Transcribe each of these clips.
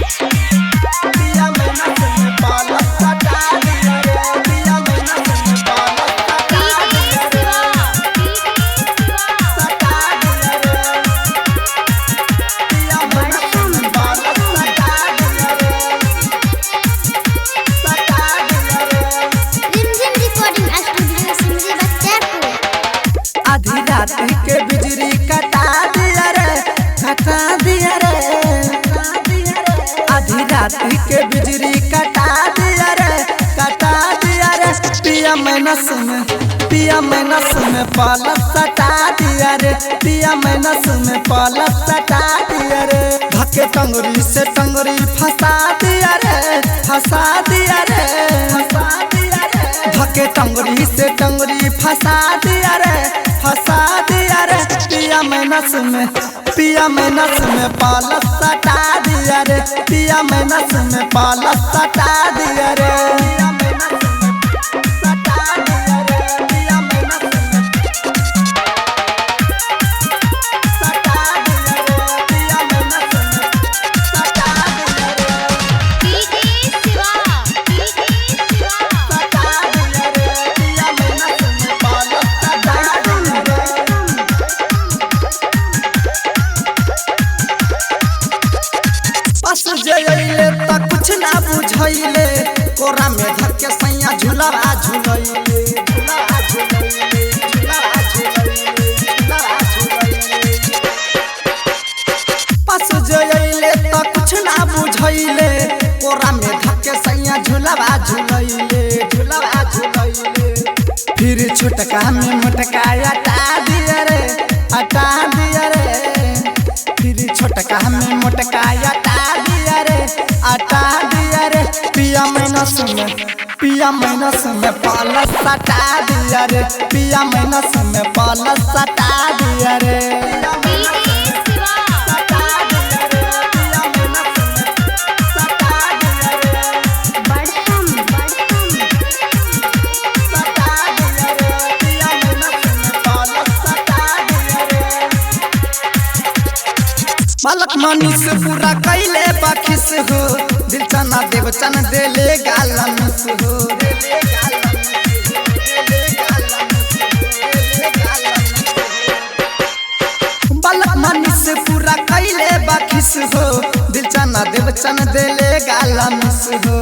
पिया मैना से में पालक सटा दिया रे, पिया मैना से में पालक सटा दिया रे, सटा दिया रे, पिया मैना से में पालक सटा दिया रे, सटा दिया रे। रिमझिम रिकॉर्डिंग स्टूडियो सिमरी बख्तियारपुर। आधी रात के बिजली कटा दिया रे, कटा दिया रे, आधी रात के बिजली कटा दिया रे, कटा दिया रे। पिया मैनस में पालक सटा दिया रे, पिया मैनस में पालक सटा दिया रे। धक्के टंगरी से टंगरी फंसा दिया रे, फंसा दिया रे, फंसा दिया रे। धक्के टंगरी से टंगरी फंसा दिया रे, फंसा दिया रे। पिया मैनस में पालक सटा दिया रे, पिया मैनस में पालक सटा दिया रे, पिया मैनस में सटा दिया रे, पिया मैनस में सटा दिया रे, पिया मैनस में सटा दिया रे, सटा दिया रे, पिया मैनस में पालक सटा दिया रे। बस जइले त कुछ ना बुझैले, कोरा में धर के सैया झूलवा झूलैले, झूलवा झूलैले, झूलवा झूलैले, झूलवा झूलैले। बस जइले त कुछ ना बुझैले, कोरा में धर के सैया झूलवा झूलैले, झूलवा झूलैले। फिर छोटका में मोटका हटा दिया रे, हटा दिया रे। फिर छोटका में मोटका हटा दिया रे, हटा दिया रे। पिया मैनस में पालक सटा दिया रे, पिया मैनस में पालक सटा दिया रे, पिया मैनस में सटा दिया रे, पिया मैनस में सटा दिया रे, सटा दिया रे, पिया मैनस में पालक सटा दिया रे। मालक मनीष पूरा कैले बाखिस हो, दिल चना देव चन देले गालमिस हो, देले गालमिस हो, देले गालमिस हो, देले गालमिस हो। बालक मनीष पूरा कैले बाखिस हो, दिल चना देव चन देले गालमिस हो,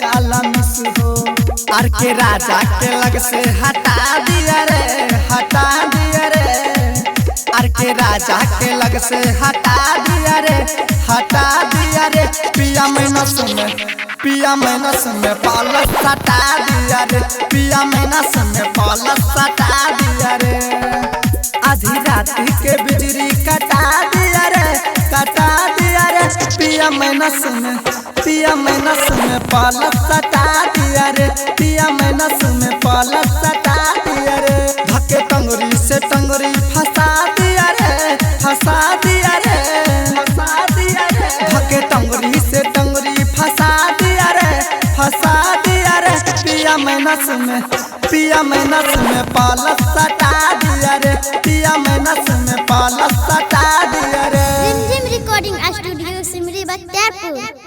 गालमिस हो। आर के राजा के लग से हटा दिया रे, हटा दिया रे। आर के राजा के लग से हटा दिया रे, हटा दिया रे। पिया मैनस में पालक सटा दिया रे, पिया मैनस में पालक सटा दिया रे। आधी रात के बिजली कटा दिया रे, कटा दिया रे। पिया मैनस में पालक सटा दिया रे, पिया मैनस में पालक सटा दिया रे। धक्के टंगरी से टंगरी फंसा दिया रे, फंसा दिया रे, फंसा दिया रे। धक्के टंगरी से टंगरी फंसा दिया रे, फंसा दिया रे। पिया मैनस में पालक सटा दिया रे, पिया मैनस में पालक सटा दिया रे। रिमझिम रिकॉर्डिंग स्टूडियो सिमरी बख्तियारपुर।